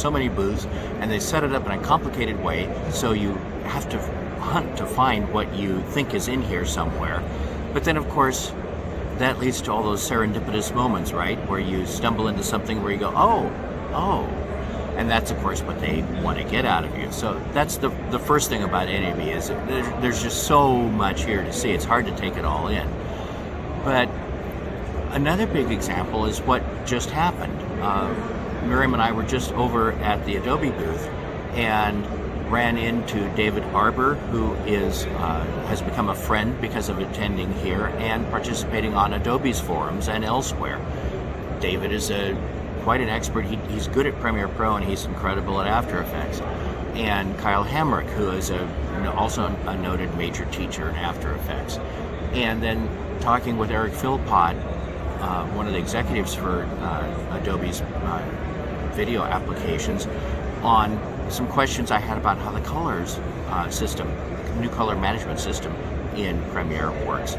so many booths, and they set it up in a complicated way, so you have to hunt to find what you think is in here somewhere. But then, of course, that leads to all those serendipitous moments, right? Where you stumble into something where you go, oh. And that's, of course, what they want to get out of you. So that's the first thing about NAB is there's just so much here to see. It's hard to take it all in. But another big example is what just happened. Miriam and I were just over at the Adobe booth and ran into David Arbor, who has become a friend because of attending here and participating on Adobe's forums and elsewhere. David is quite an expert. He's good at Premiere Pro, and he's incredible at After Effects. And Kyle Hamrick, who is also a noted major teacher in After Effects. And then talking with Eric Philpott, one of the executives for Adobe's video applications, on some questions I had about how the colors system, new color management system in Premiere works.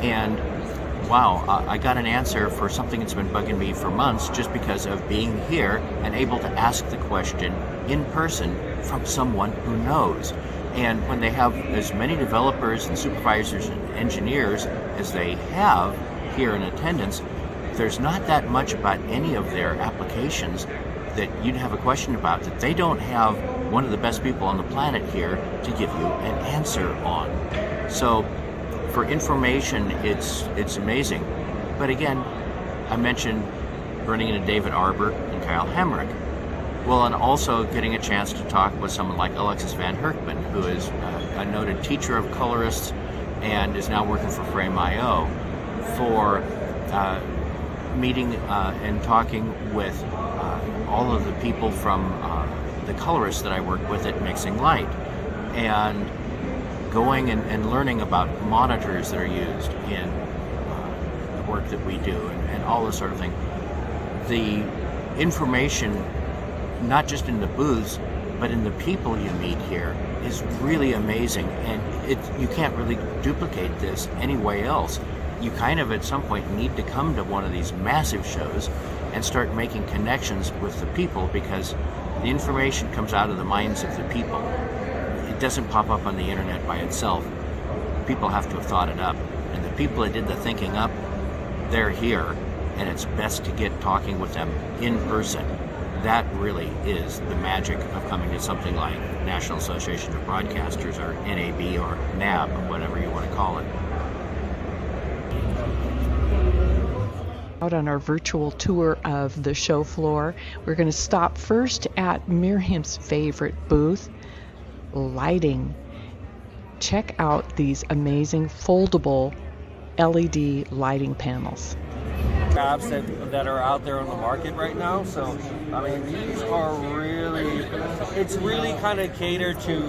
And wow, I got an answer for something that's been bugging me for months just because of being here and able to ask the question in person from someone who knows. And when they have as many developers and supervisors and engineers as they have here in attendance, there's not that much about any of their applications that you'd have a question about that they don't have one of the best people on the planet here to give you an answer on. So for information, it's amazing. But again, I mentioned running into David Arbor and Kyle Hamrick. Well, and also getting a chance to talk with someone like Alexis Van Herkman, who is a noted teacher of colorists and is now working for Frame.io, for meeting and talking with all of the people from the colorists that I work with at Mixing Light, and going and learning about monitors that are used in the work that we do and all this sort of thing. The information, not just in the booths, but in the people you meet here, is really amazing, and you can't really duplicate this anywhere else. You kind of at some point need to come to one of these massive shows and start making connections with the people, because the information comes out of the minds of the people. It doesn't pop up on the internet by itself. People have to have thought it up, and the people that did the thinking up, they're here, and it's best to get talking with them in person. That really is the magic of coming to something like National Association of Broadcasters, or NAB, or NAB, or whatever you want to call it. Out on our virtual tour of the show floor, we're going to stop first at Miriam's favorite booth, lighting. Check out these amazing foldable LED lighting panels. Apps that are out there on the market right now. So, I mean, these are really, it's really kind of catered to,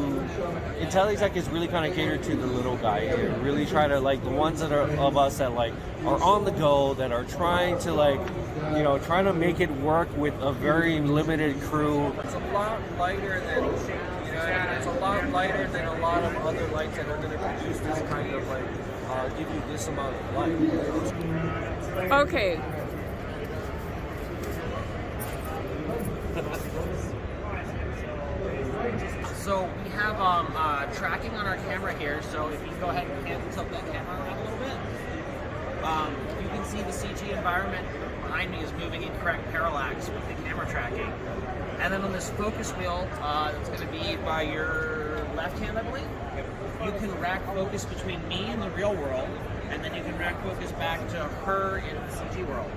IntelliTech is really kind of catered to the little guy here. Really try to, like, the ones that are of us that, like, are on the go, that are trying to, like, you know, trying to make it work with a very limited crew. It's a lot lighter than, you know, and it's a lot lighter than a lot of other lights that are going to produce this kind of, like, give you this amount of light. Okay. So we have tracking on our camera here, so if you go ahead and tilt that camera around a little bit, you can see the CG environment behind me is moving in correct parallax with the camera tracking. And then on this focus wheel, that's going to be by your left hand, I believe, you can rack focus between me and the real world, and then you can rack focus back to her in the CG world.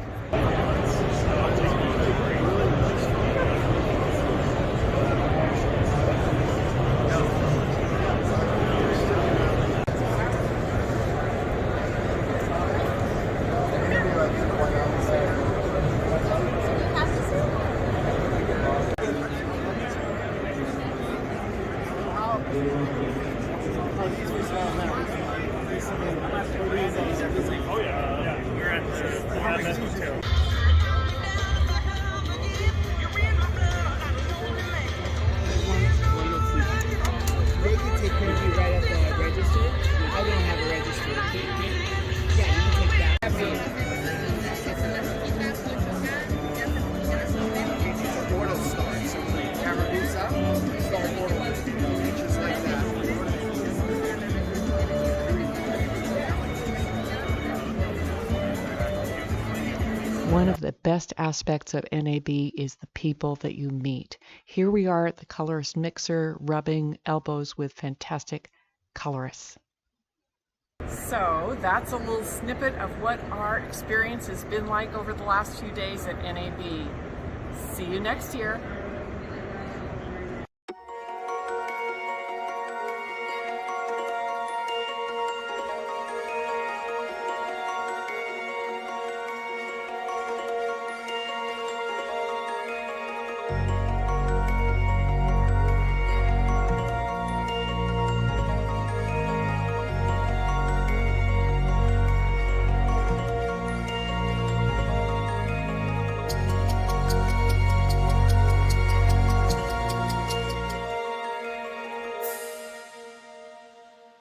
one of the best aspects of NAB is the people that you meet. Here we are at the colorist mixer, rubbing elbows with fantastic colorists. So that's a little snippet of what our experience has been like over the last few days at NAB. See you next year.